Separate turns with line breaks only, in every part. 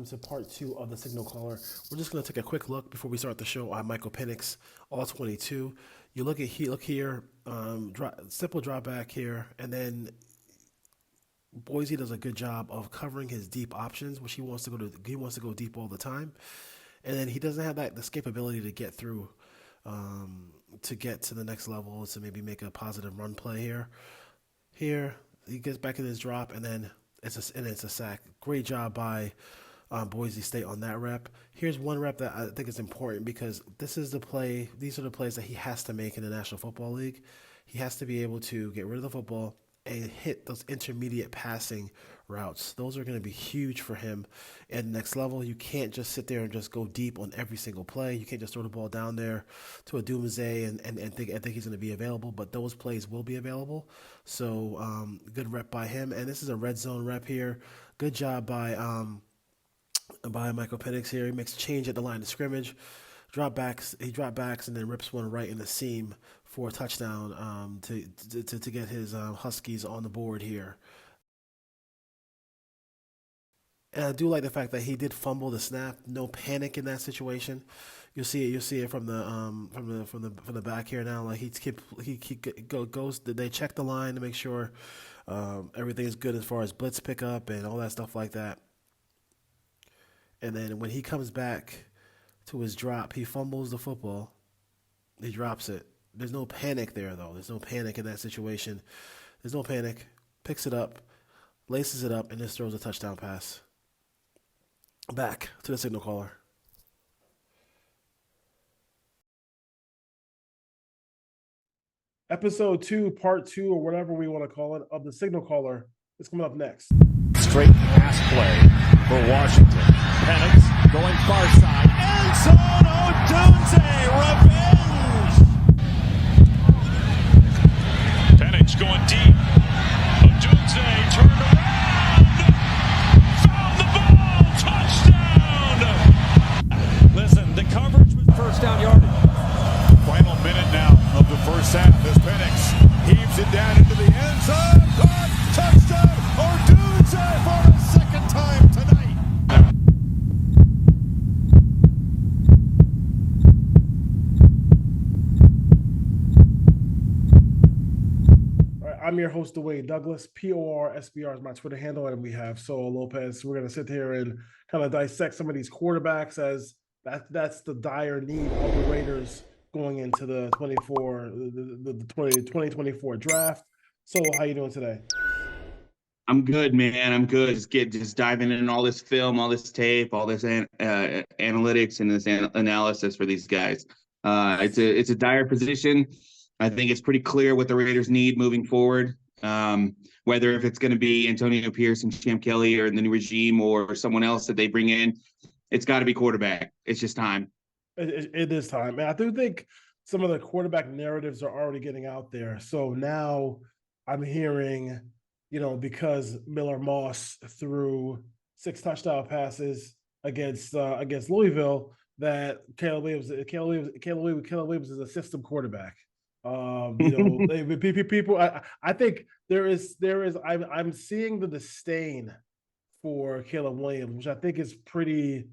welcome to part 2 of the Signal Caller. We're just going to take a quick look before we start the show on Michael Penix, all 22. You look here, simple drop back here, and then Boise does a good job of covering his deep options, which he wants to go deep all the time, and then he doesn't have the escapability to get through, to get to the next level, to maybe make a positive run play here. Here he gets back in his drop, and then it's a sack. Great job by Boise State on that rep. Here's one rep that I think is important because these are the plays that he has to make in the National Football League. He has to be able to get rid of the football and hit those intermediate passing routes. Those are going to be huge for him at the next level. You can't just sit there and just go deep on every single play. You can't just throw the ball down there to a Doomsday and think he's going to be available, but those plays will be available. So good rep by him. And this is a red zone rep here. Good job by Michael Penix here. He makes a change at the line of scrimmage. He drop backs and then rips one right in the seam for a touchdown to get his Huskies on the board here. And I do like the fact that he did fumble the snap. No panic in that situation. You'll see it from the back here now. Like he goes. They check the line to make sure everything is good as far as blitz pickup and all that stuff like that. And then when he comes back to his drop, he fumbles the football. He drops it. There's no panic there, though. There's no panic in that situation. There's no panic. Picks it up, laces it up, and just throws a touchdown pass. Back to the Signal Caller. Episode 2, part 2, or whatever we want to call it, of the Signal Caller is coming up next.
Straight pass play for Washington. Penix going far side. End zone. Odunze, revenge. Penix going deep. Odunze turned around. Found the ball. Touchdown. Listen, the coverage was first down yardage. Final minute now of the first half as Penix heaves it down into the end zone. Touchdown. Odunze for a second time tonight.
I'm your host, Dwayne Douglas. PORSBR is my Twitter handle, and we have Solo Lopez. We're going to sit here and kind of dissect some of these quarterbacks as that's the dire need of the Raiders going into the 2024 draft. So, how you doing today?
I'm good, man. I'm good. Just diving in all this film, all this tape, all this analytics and this analysis for these guys. It's a dire position. I think it's pretty clear what the Raiders need moving forward. Whether if it's going to be Antonio Pierce and Champ Kelly or the new regime or someone else that they bring in, it's got to be quarterback. It's just time.
It is time. And I do think some of the quarterback narratives are already getting out there. So now I'm hearing, because Miller Moss threw 6 touchdown passes against Louisville, that Caleb Williams is a system quarterback. People. I think there is. I'm seeing the disdain for Caleb Williams, which I think is pretty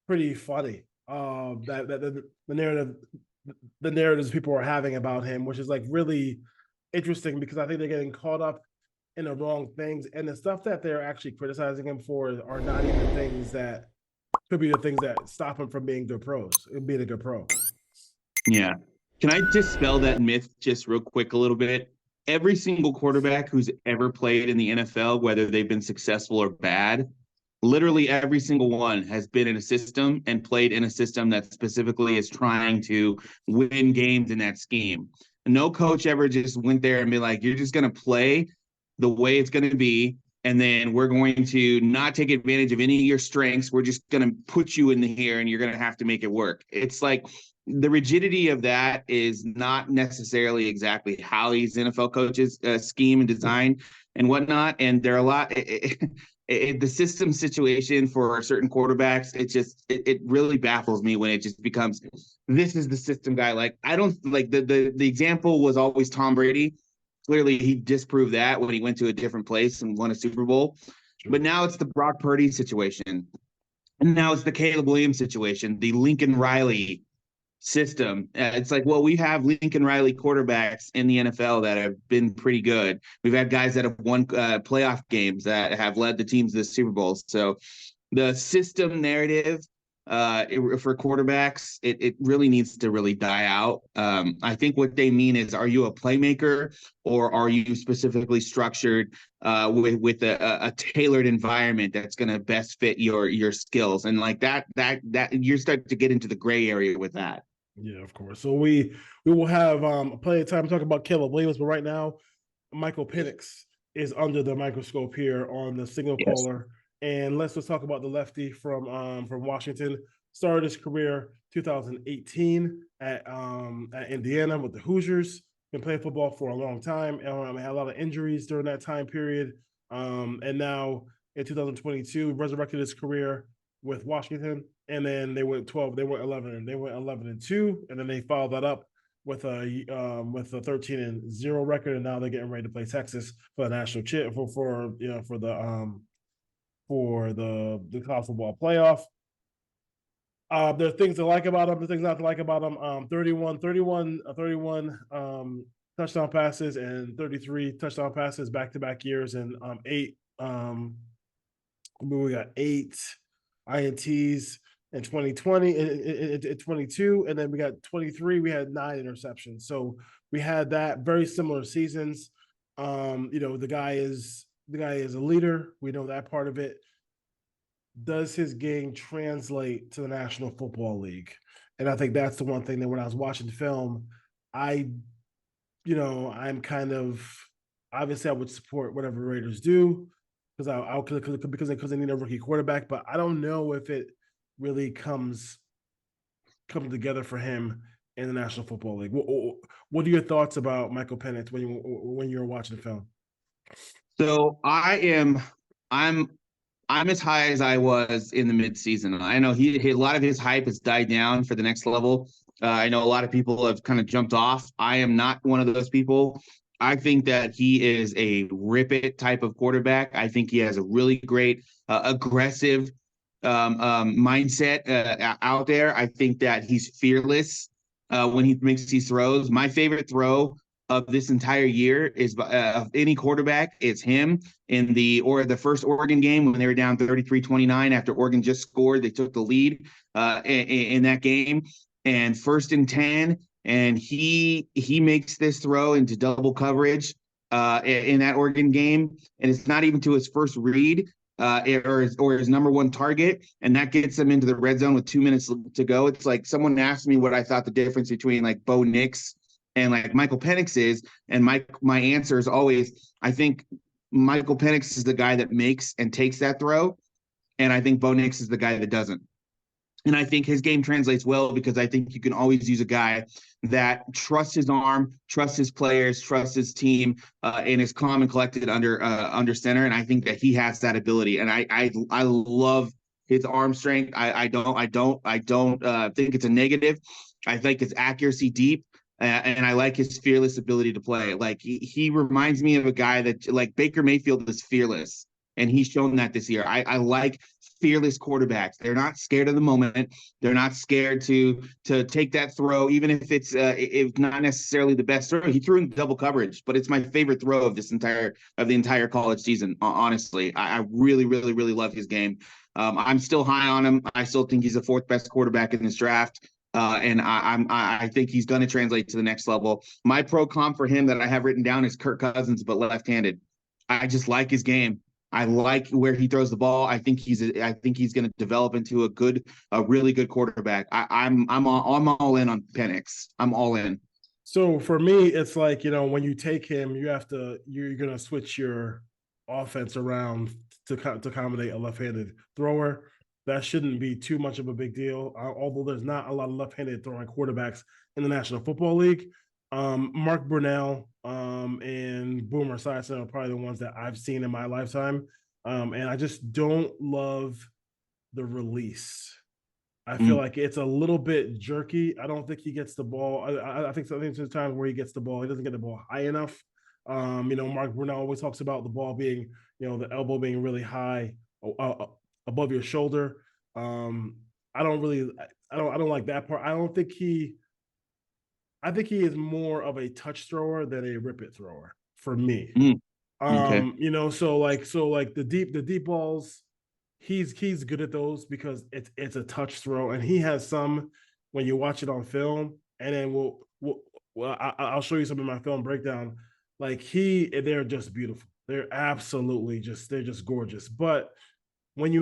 funny. That the narratives people are having about him, which is like really interesting because I think they're getting caught up in the wrong things, and the stuff that they're actually criticizing him for are not even things that could be the things that stop him from being good being a good pro.
Yeah. Can I dispel that myth just real quick a little bit? Every single quarterback who's ever played in the NFL, whether they've been successful or bad, literally every single one has been in a system and played in a system that specifically is trying to win games in that scheme. No coach ever just went there and be like, you're just going to play the way it's going to be, and then we're going to not take advantage of any of your strengths. We're just going to put you in here, and you're going to have to make it work. It's like the rigidity of that is not necessarily exactly how these NFL coaches scheme and design and whatnot. And there are a lot the system situation for certain quarterbacks. It really baffles me when it just becomes, this is the system guy. Like, I don't like the example was always Tom Brady. Clearly he disproved that when he went to a different place and won a Super Bowl. But now it's the Brock Purdy situation. And now it's the Caleb Williams situation, the Lincoln Riley system. It's like, well, we have Lincoln Riley quarterbacks in the NFL that have been pretty good. We've had guys that have won playoff games that have led the teams to the Super Bowls. So the system narrative for quarterbacks, it really needs to really die out. I think what they mean is, are you a playmaker or are you specifically structured with a tailored environment that's going to best fit your skills? And like that you're starting to get into the gray area with that.
Yeah, of course. So we will have plenty of time to talk about Caleb Williams, but right now, Michael Penix is under the microscope here on the signal
Yes.
caller. And let's just talk about the lefty from Washington. Started his career 2018 at Indiana with the Hoosiers. Been playing football for a long time. Had a lot of injuries during that time period. And now in 2022, resurrected his career with Washington, and then they went 12. They went 11, and they went 11-2, and then they followed that up with a 13-0 record, and now they're getting ready to play Texas for the national chip for the college football playoff. There are things to like about them, there's things not to like about them. 31 touchdown passes and 33 touchdown passes back-to-back years, and we got 8 INTs in 2020, in 22, and then we got 23. We had 9 interceptions. So we had that very similar seasons. The guy is a leader. We know that part of it. Does his game translate to the National Football League? And I think that's the one thing that when I was watching the film, I'm kind of, obviously I would support whatever Raiders do because they need a rookie quarterback, but I don't know if it really comes together for him in the National Football League. What are your thoughts about Michael Penix when you're watching the film?
So I'm as high as I was in the midseason. I know a lot of his hype has died down for the next level. I know a lot of people have kind of jumped off. I am not one of those people. I think that he is a rip it type of quarterback. I think he has a really great aggressive mindset out there. I think that he's fearless when he makes these throws. My favorite throw of this entire year is of any quarterback. It's him in the first Oregon game when they were down 33-29 after Oregon just scored. They took the lead in that game, and 1st and 10, and he makes this throw into double coverage in that Oregon game, and it's not even to his first read. Or his number one target, and that gets him into the red zone with 2 minutes to go. It's like someone asked me what I thought the difference between like Bo Nix and like Michael Penix is, and my answer is always, I think Michael Penix is the guy that makes and takes that throw, and I think Bo Nix is the guy that doesn't. And I think his game translates well because I think you can always use a guy that trusts his arm, trusts his players, trusts his team, and is calm and collected under center. And I think that he has that ability. And I love his arm strength. I don't think it's a negative. I think his accuracy deep. And I like his fearless ability to play. Like he reminds me of a guy that like Baker Mayfield is fearless, and he's shown that this year. I like fearless quarterbacks. They're not scared of the moment. They're not scared to take that throw, even if it's not necessarily the best throw. He threw in double coverage, but it's my favorite throw of the entire college season. Honestly, I really, really, really love his game. I'm still high on him. I still think he's the 4th best quarterback in this draft. And I think he's going to translate to the next level. My pro comp for him that I have written down is Kirk Cousins, but left-handed. I just like his game. I like where he throws the ball. I think he's going to develop into a really good quarterback. I'm all in on Penix. I'm all in.
So for me, it's like, when you take him, you're going to switch your offense around to accommodate a left-handed thrower. That shouldn't be too much of a big deal, although there's not a lot of left-handed throwing quarterbacks in the National Football League. Mark Brunell and Boomer Esiason are probably the ones that I've seen in my lifetime, and I just don't love the release. I feel like it's a little bit jerky. I don't think he gets the ball. I think there's times where he gets the ball, he doesn't get the ball high enough. Mark Brunell always talks about the ball being, the elbow being really high above your shoulder. I don't really, I don't like that part. I think he is more of a touch thrower than a rip it thrower for me.
Mm, okay.
So like the deep balls, he's good at those because it's a touch throw, and he has some when you watch it on film, and then I'll show you some of my film breakdown. Like they're just beautiful. They're just gorgeous. But when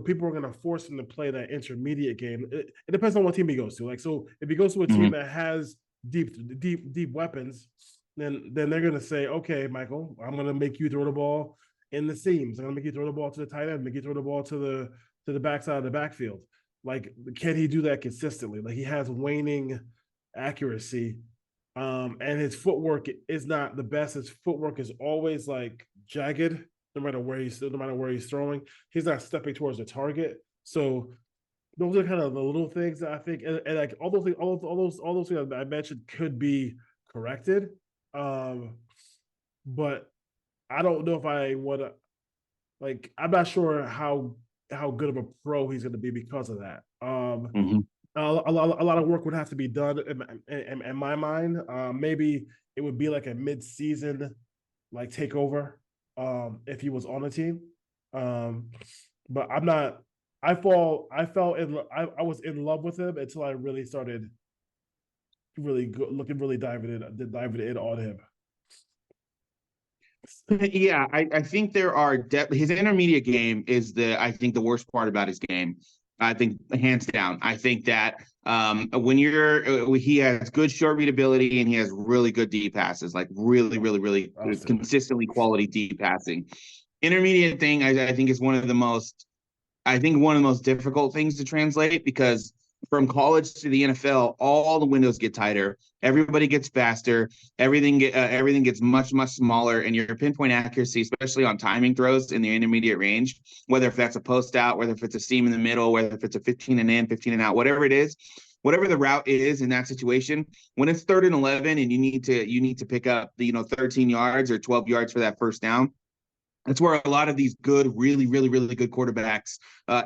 people are going to force him to play that intermediate game, it depends on what team he goes to. Like, so if he goes to a team
Mm-hmm.
that has deep weapons, then they're going to say, okay, Michael, I'm going to make you throw the ball in the seams. I'm going to make you throw the ball to the tight end, make you throw the ball to the backside of the backfield. Like, can he do that consistently? Like, he has waning accuracy, and his footwork is not the best. His footwork is always like jagged, no matter where he's throwing. He's not stepping towards the target. So those are kind of the little things that I think, and like all those things, all those things I mentioned could be corrected. Um, but I don't know if I want to, like, I'm not sure how good of a pro he's going to be because of that.
Mm-hmm.
A lot of work would have to be done in my mind. Maybe it would be like a mid-season like takeover if he was on the team. Um, but I'm not. I was in love with him until I really started looking diving in on him.
Yeah, I think there are his intermediate game is I think the worst part about his game. I think hands down. I think that when he has good short readability and he has really good deep passes, like really consistently quality deep passing. Intermediate thing, I think is one of the most difficult things to translate because from college to the NFL, all the windows get tighter. Everybody gets faster. Everything gets much smaller, and your pinpoint accuracy, especially on timing throws in the intermediate range, whether if that's a post out, whether if it's a seam in the middle, whether if it's a 15 and in, 15 and out, whatever it is, whatever the route is in that situation, when it's 3rd and 11 and you need to pick up the 13 yards or 12 yards for that first down. That's where a lot of these good, really good quarterbacks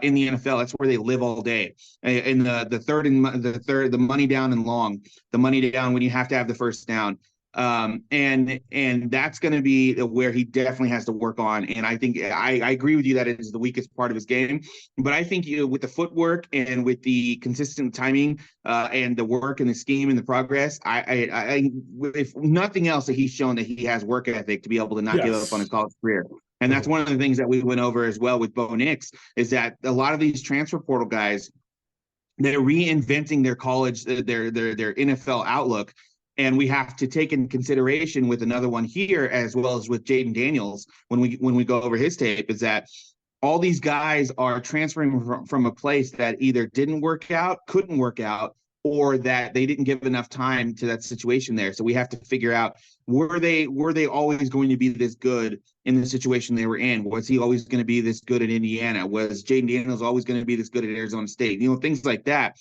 in the NFL. That's where they live all day. In the money down and long, the money down when you have to have the first down, and that's going to be where he definitely has to work on. And I think I agree with you that it is the weakest part of his game. But I think with the footwork and with the consistent timing and the work and the scheme and the progress, if nothing else, that he's shown that he has work ethic to be able to not give up on his
Yes.
college career. And that's one of the things that we went over as well with Bo Nix is that a lot of these transfer portal guys, they're reinventing their college, their NFL outlook. And we have to take in consideration with another one here, as well as with Jaden Daniels, when we go over his tape, is that all these guys are transferring from a place that either didn't work out, couldn't work out, or that they didn't give enough time to that situation there. So we have to figure out, were they always going to be this good in the situation they were in? Was he always going to be this good at Indiana? Was Jaden Daniels always going to be this good at Arizona State? Things like that.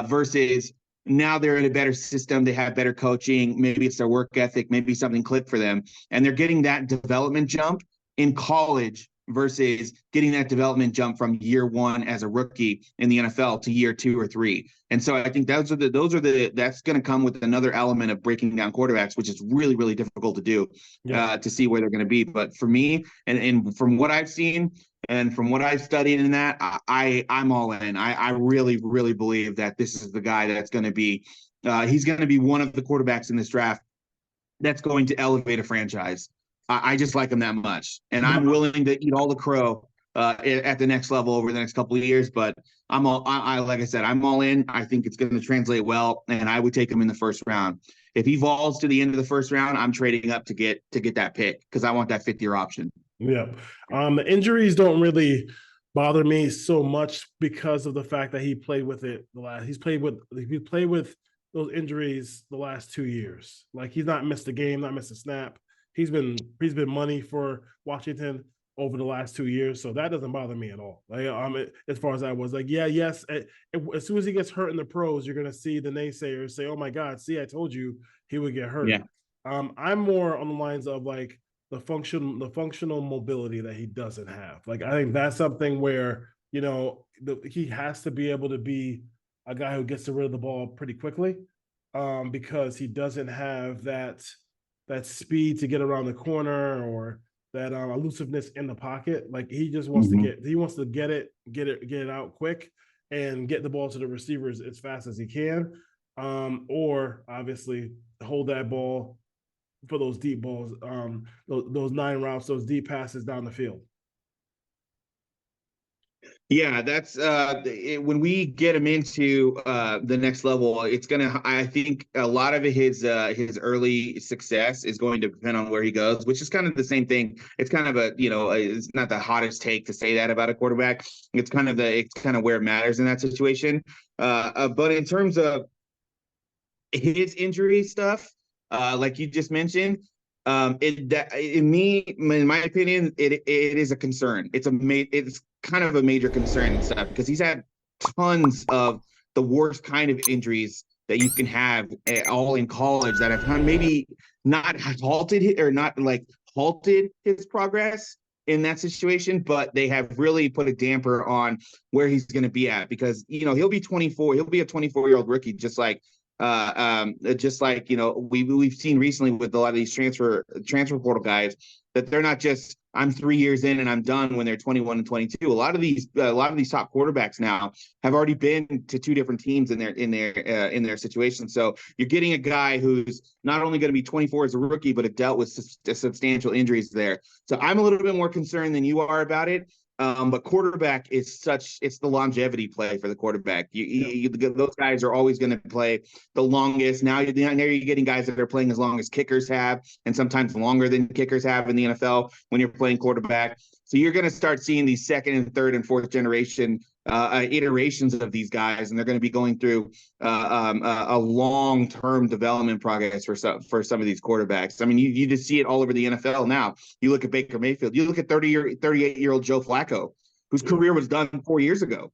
Versus now they're in a better system. They have better coaching. Maybe it's their work ethic. Maybe something clicked for them, and they're getting that development jump in college versus getting that development jump from year one as a rookie in the NFL to year 2 or 3. And so I think that's going to come with another element of breaking down quarterbacks, which is really difficult to do, to see where they're going to be. But for me, and from what I've seen and from what I've studied in that, I'm all in. I really believe that this is the guy that's going to be, he's going to be one of the quarterbacks in this draft that's going to elevate a franchise. I just like him that much, and I'm willing to eat all the crow at the next level over the next couple of years. But like I said, I'm all in. I think it's going to translate well, and I would take him in the first round. If he falls to the end of the first round, I'm trading up to get that pick because I want that 5th-year option.
Yeah. The injuries don't really bother me so much because of the fact that he played with it he played with those injuries the last 2 years. Like, he's not missed a game, not missed a snap. He's been money for Washington over the last 2 years, so that doesn't bother me at all. Like, as far as I was like, yes, as soon as he gets hurt in the pros, you're gonna see the naysayers say, "Oh my God, see, I told you he would get hurt."
Yeah.
I'm more on the lines of like the functional mobility that he doesn't have. Like, I think that's something where he has to be able to be a guy who gets rid of the ball pretty quickly, because he doesn't have that speed to get around the corner, or that elusiveness in the pocket. Like he just wants to
Mm-hmm.
get it out quick and get the ball to the receivers as fast as he can, or obviously hold that ball for those deep balls, those 9 routes, those deep passes down the field.
Yeah, that's when we get him into the next level, I think a lot of his early success is going to depend on where he goes, which is kind of the same thing. It's kind of it's not the hottest take to say that about a quarterback. It's kind of where it matters in that situation. But in terms of his injury stuff, like you just mentioned, in my opinion, it is a concern. It's kind of a major concern and stuff because he's had tons of the worst kind of injuries that you can have, all in college, that have maybe not halted his progress in that situation, but they have really put a damper on where he's going to be at, because he'll be 24, he'll be a 24-year-old rookie, just like we've seen recently with a lot of these transfer portal guys, that they're not just I'm 3 years in and I'm done when they're 21 and 22. A lot of these top quarterbacks now have already been to 2 different teams in their situation. So you're getting a guy who's not only going to be 24 as a rookie, but have dealt with substantial injuries there. So I'm a little bit more concerned than you are about it. But quarterback it's the longevity play for the quarterback. Those guys are always going to play the longest. Now you're getting guys that are playing as long as kickers have, and sometimes longer than kickers have in the NFL when you're playing quarterback. So you're going to start seeing these second and third and fourth generation iterations of these guys, and they're going to be going through a long-term development progress for some of these quarterbacks. I mean, you just see it all over the NFL now. You look at Baker Mayfield. You look at 38-year-old Joe Flacco, whose career was done 4 years ago.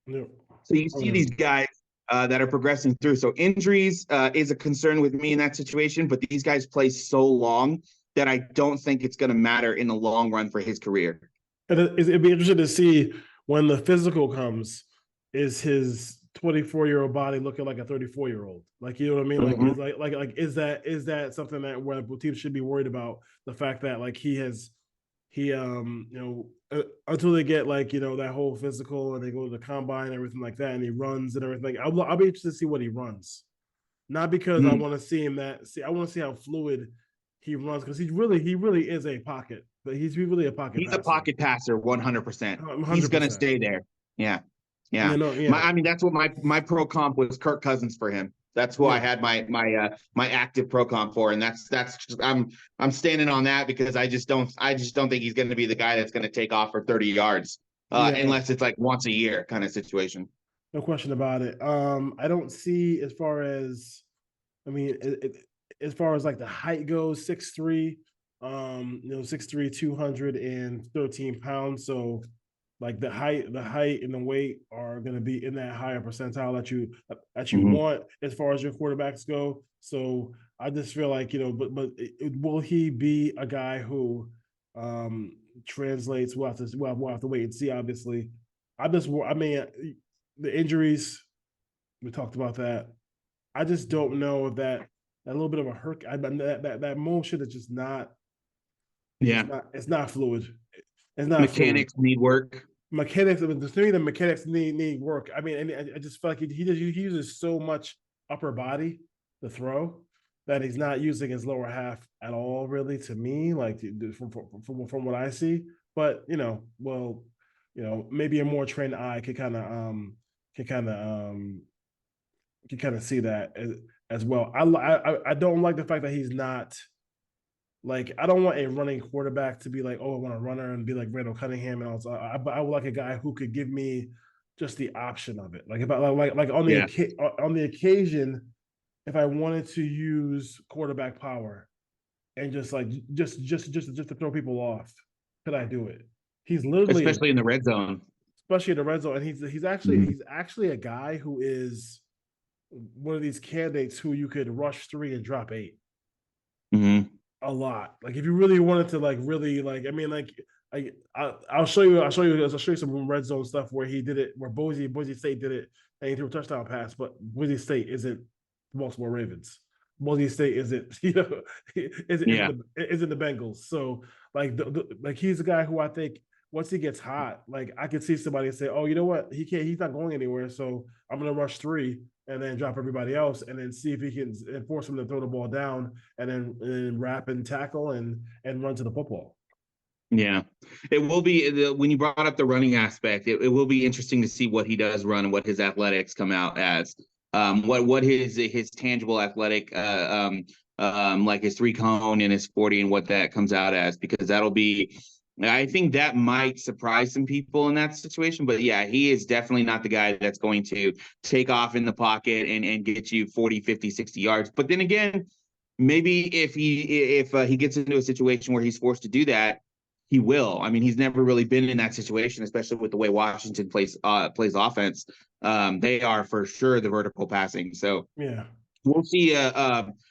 Yeah.
So you see these guys that are progressing through. So injuries is a concern with me in that situation, but these guys play so long that I don't think it's going to matter in the long run for his career.
It'd be interesting to see when the physical comes, is his 24-year-old body looking like a 34-year-old? Like, you know what I mean?
Mm-hmm.
Like is that something that where teams should be worried about? The fact that like until they get that whole physical and they go to the combine and everything like that, and he runs and everything. I'll be interested to see what he runs. Not because I want to see him I want to see how fluid he runs, because he really is a pocket, but he's really a pocket
He's
passer.
a pocket passer, 100%.
100%.
He's going to stay there. Yeah. Yeah. I mean, that's what my pro comp was, Kirk Cousins for him. That's who I had my active pro comp for, and that's just, I'm standing on that, because I just don't think he's going to be the guy that's going to take off for 30 yards unless it's like once a year kind of situation.
No question about it. I don't see, as far as as far as like the height goes, 6'3", 6'3", 213 pounds. So like the height and the weight are going to be in that higher percentile that you want as far as your quarterbacks go. So I just feel like, but will he be a guy who translates? We'll have to wait and see. Obviously, the injuries, we talked about that. I just don't know if that little bit of a hurt, that motion is just not. It's not fluid. It's not
mechanics
fluid.
need work.
Mechanics, the three of the mechanics need work. I mean, and I just feel like he uses so much upper body to throw that he's not using his lower half at all, really, to me, like from what I see. But maybe a more trained eye could kind of see that as well. I don't like the fact that he's not. Like, I don't want a running quarterback to be like, oh, I want a runner and be like Randall Cunningham and also. I would like a guy who could give me just the option of it. Like if I like on the occasion, if I wanted to use quarterback power and just to throw people off, could I do it? He's literally,
especially in the red zone.
Especially in the red zone, and he's actually a guy who is one of these candidates who you could rush 3 and drop 8.
Mm-hmm.
a lot. Like if you really wanted to, like really, like I mean, like I'll show you. I'll show you some red zone stuff where he did it, where Boise State did it, and he threw a touchdown pass. But Boise State isn't the Baltimore Ravens. Boise State isn't,
Yeah.
isn't the Bengals. So like like he's a guy who I think once he gets hot, like I could see somebody say, oh, you know what, he can't, he's not going anywhere. So I'm gonna rush three and then drop everybody else, and then see if he can force him to throw the ball down, and wrap and tackle and run to the football.
Yeah, it will be when you brought up the running aspect. It will be interesting to see what he does run and what his athletics come out as. What his tangible athletic, like his 3 cone and his 40, and what that comes out as, because that'll be. I think that might surprise some people in that situation. But yeah, he is definitely not the guy that's going to take off in the pocket and get you 40, 50, 60 yards. But then again, maybe if he gets into a situation where he's forced to do that, he will. I mean, he's never really been in that situation, especially with the way Washington plays offense. They are for sure the vertical passing. So
Yeah.
we'll see.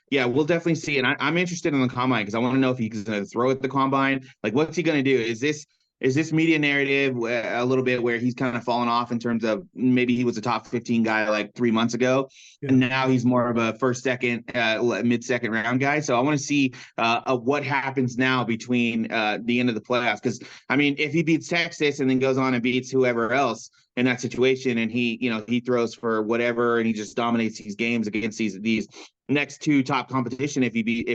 Yeah, we'll definitely see. And I'm interested in the combine because I want to know if he's going to throw at the combine. Like, what's he going to do? Is this media narrative a little bit where he's kind of fallen off in terms of maybe he was a top 15 guy like 3 months ago,
Yeah.
and now he's more of a first, second, mid-second round guy. So I want to see what happens now between the end of the playoffs. Because I mean, if he beats Texas and then goes on and beats whoever else in that situation, and he throws for whatever and he just dominates these games against these next two top competition, if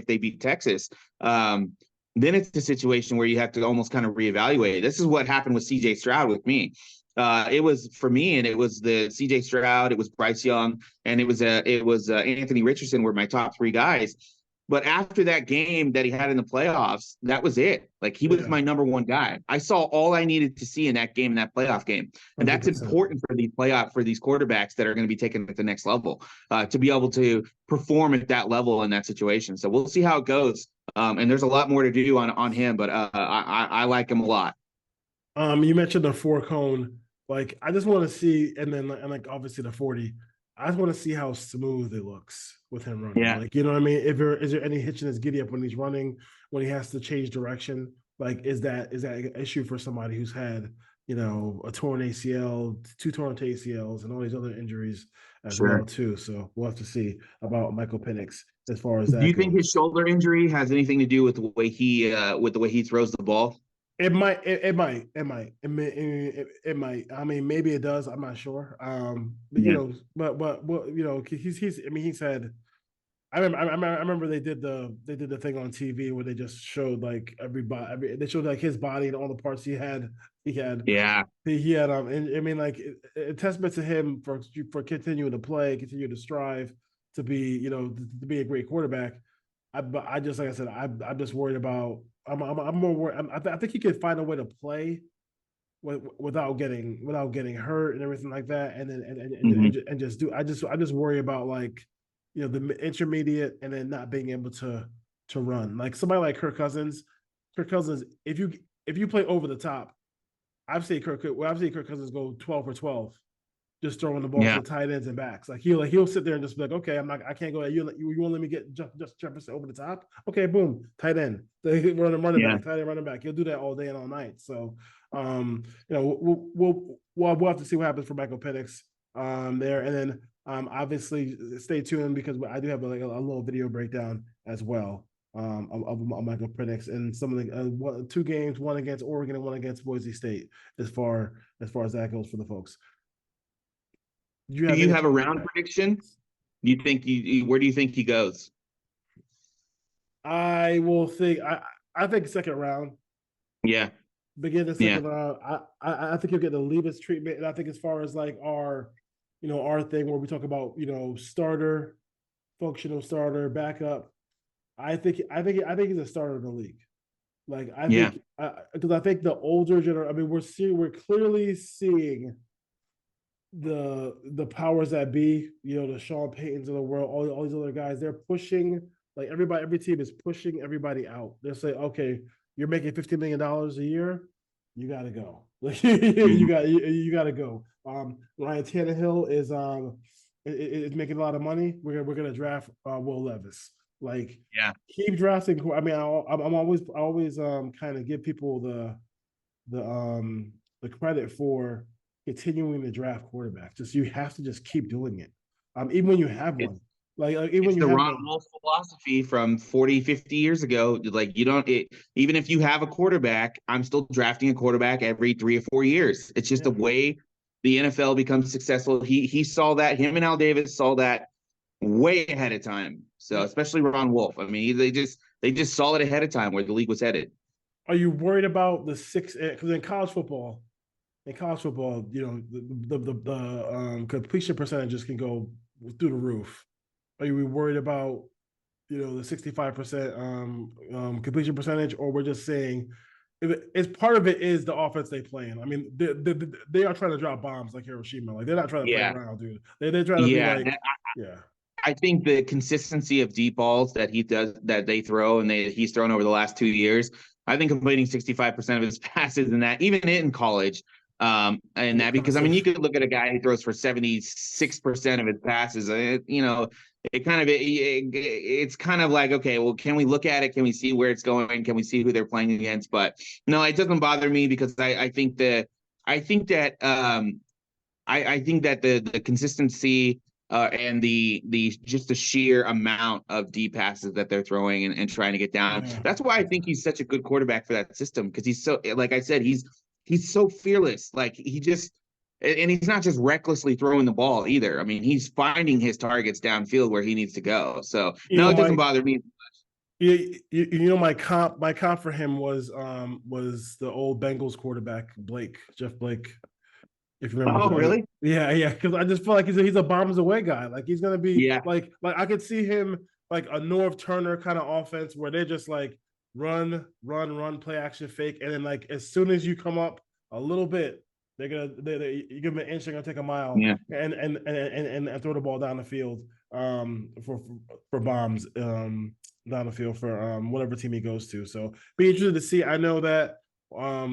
they beat Texas, then it's the situation where you have to almost kind of reevaluate. This is what happened with CJ Stroud with me. It was for me, and it was the CJ Stroud, it was Bryce Young, and it was Anthony Richardson were my top 3 guys. But after that game that he had in the playoffs, that was it. Like, he was my number 1 guy. I saw all I needed to see in that game, in that playoff game. And that's
100%.
important for these quarterbacks that are going to be taken at the next level, to be able to perform at that level in that situation. So we'll see how it goes. And there's a lot more to do on him, but I like him a lot.
You mentioned the 4 cone. Like I just want to see, and then and like obviously the 40. I just want to see how smooth it looks with him running.
Yeah.
Like, you know what I mean? Is there any hitch in his giddy up when he's running, when he has to change direction? Like, is that an issue for somebody who's had, a torn ACL, 2 torn ACLs, and all these other injuries as well too? So we'll have to see about Michael Penix as far as that
Do you
goes.
think his shoulder injury has anything to do with the way he throws the ball?
It might. It might. It might. I mean, maybe it does. I'm not sure. But
Yeah.
but he's. I mean, he's had. I remember they did the thing on TV where they just showed like they showed like his body and all the parts he had.
Yeah.
He had. And I mean, like a testament to him for continuing to play, continue to strive to be, to be a great quarterback. I just, like I said, I'm just worried about. I'm more worried. I think he could find a way to play without getting hurt and everything like that, and then and just do. I just worry about, like, the intermediate, and then not being able to run. Like somebody like Kirk Cousins. If you play over the top, I've seen Kirk Cousins go 12 for 12, just throwing the ball to the tight ends and backs. Like he'll sit there and just be like, okay, I can't go. You won't let me get just Jefferson over the top. Okay, boom, tight end. They run running back, tight end running back. He'll do that all day and all night. So, we'll have to see what happens for Michael Penix there, and then obviously stay tuned, because I do have a little video breakdown as well of Michael Penix and some of the 2 games, one against Oregon and one against Boise State, as far as that goes for the folks.
Do you have a round prediction? Do you think where do you think he goes?
I think second round.
Yeah.
Begin the second round. I think he'll get the Levis treatment. And I think as far as like our thing where we talk about, starter, functional starter, backup, I think he's a starter in the league. Like I think, because I think the older generation, I mean, we're clearly seeing the powers that be, the Sean Paytons of the world, all these other guys, they're pushing, like every team is pushing everybody out. They're saying, okay, you're making $50 million a year, you got to go. Like you got to go. Ryan Tannehill is making a lot of money. We're gonna draft Will Levis. Like,
Yeah.
keep drafting. I mean, I'm always kind of give people the credit for continuing to draft quarterback. Just you have to just keep doing it. Even when you have one. Even
It's
when you
the
have
Ron
one.
Wolf philosophy from 40, 50 years ago. Like even if you have a quarterback, I'm still drafting a quarterback every 3 or 4 years. It's just the way the NFL becomes successful. He saw that. Him and Al Davis saw that way ahead of time. So especially Ron Wolf. I mean, they just saw it ahead of time where the league was headed.
Are you worried about the six? Because in college football, the completion percentages can go through the roof. Are you worried about the 65% completion percentage, or we're just saying it's part of it is the offense they play in? I mean, they are trying to drop bombs like Hiroshima. Like, they're not trying to play around, dude. They're trying to be like,
I think the consistency of deep balls that they throw and he's thrown over the last 2 years, I think completing 65% of his passes in that, even in college, because I mean, you could look at a guy who throws for 76% of his passes. It's kind of like, okay, well, can we look at it? Can we see where it's going? Can we see who they're playing against? But no, it doesn't bother me because I think that the consistency and the just the sheer amount of deep passes that they're throwing and trying to get down. Yeah. That's why I think he's such a good quarterback for that system, because he's so, like I said, he's so fearless. Like, he's not just recklessly throwing the ball either. I mean, he's finding his targets downfield where he needs to go. So it doesn't bother me.
My comp for him was the old Bengals quarterback Jeff Blake. If you remember.
Oh, really?
Yeah. Because I just feel like he's a bombs away guy. Like, he's gonna be like I could see him like a Norv Turner kind of offense where they're just like run, play action, fake, and then like as soon as you come up a little bit, you give them an inch, they're gonna take a mile, and throw the ball down the field for bombs down the field for whatever team he goes to. So be interested to see. I know that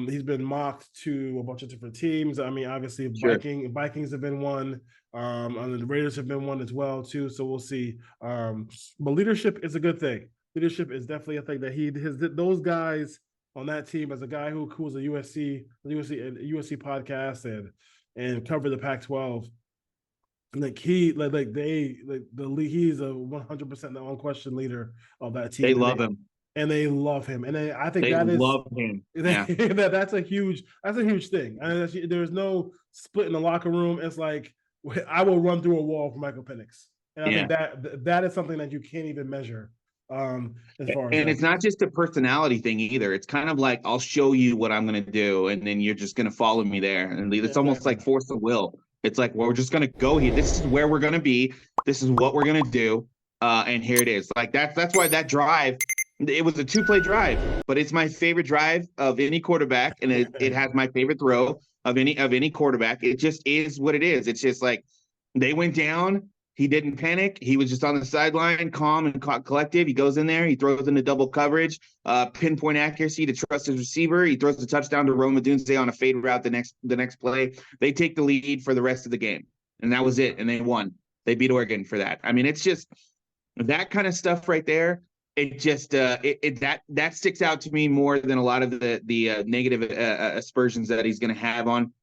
he's been mocked to a bunch of different teams. I mean, obviously, Vikings have been one. And the Raiders have been one as well too. So we'll see. But leadership is a good thing. Leadership is definitely a thing that those guys on that team. As a guy who was a USC podcast and covered the Pac-12, he's a 100% the unquestioned leader of that team.
They love him.
And they love him, and I think
they love him.
That's a huge thing. And there's no split in the locker room. It's like, I will run through a wall for Michael Penix, and I think that is something that you can't even measure.
It's not just a personality thing either. It's kind of like, I'll show you what I'm going to do, and then you're just going to follow me there. And it's almost like force of will. It's like, well, we're just going to go here. This is where we're going to be. This is what we're going to do, and here it is. Like, that's why that drive. It was a 2-play drive, but it's my favorite drive of any quarterback, and it has my favorite throw of any quarterback. It just is what it is. It's just like, they went down. He didn't panic. He was just on the sideline, calm and collective. He goes in there. He throws into double coverage, pinpoint accuracy to trust his receiver. He throws the touchdown to Rome Odunze on a fade route the next play. They take the lead for the rest of the game, and that was it. And they won. They beat Oregon for that. I mean, it's just that kind of stuff right there. It just that sticks out to me more than a lot of the negative aspersions that he's going to have on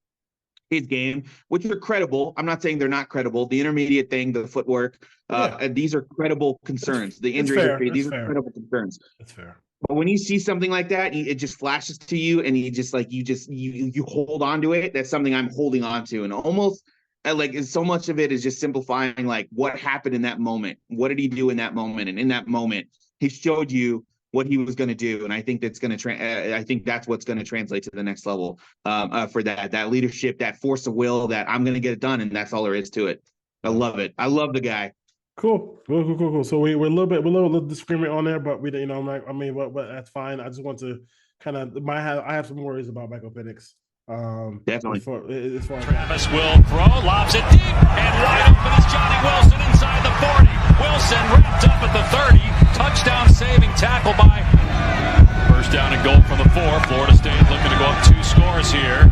his game, which are credible. I'm not saying they're not credible. The intermediate thing, the footwork, these are credible concerns. The injury history, these are credible concerns.
That's fair.
But when you see something like that, it just flashes to you, and you hold on to it. That's something I'm holding on to, and almost. Like, so much of it is just simplifying, like, what happened in that moment. What did he do in that moment? And in that moment, he showed you what he was going to do. And I think that's going to I think that's what's going to translate to the next level for that leadership, that force of will, that I'm going to get it done. And that's all there is to it. I love it. I love the guy.
Cool. So we're a little discriminate on there, but but that's fine. I just want to kind of I have some worries about Michael Penix.
Definitely.
As far Travis will throw, lobs it deep, and wide open is Johnny Wilson inside the 40. Wilson wrapped up at the 30. Touchdown saving tackle by. First down and goal from the 4. Florida State looking to go up 2 scores here.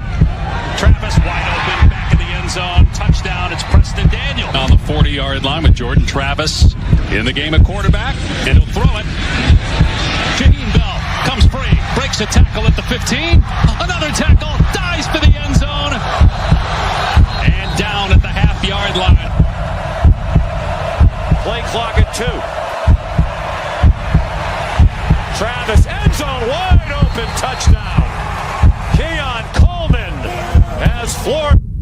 Travis wide open, back in the end zone. Touchdown. It's Preston Daniel on the 40-yard line with Jordan Travis in the game at quarterback, and he'll throw it. Jaheim Bell comes free, breaks a tackle at the 15. Another tackle, dives for the end zone, and down at the half-yard line.
Play clock at 2. Travis, end zone, wide open, touchdown. Keon Coleman has floored.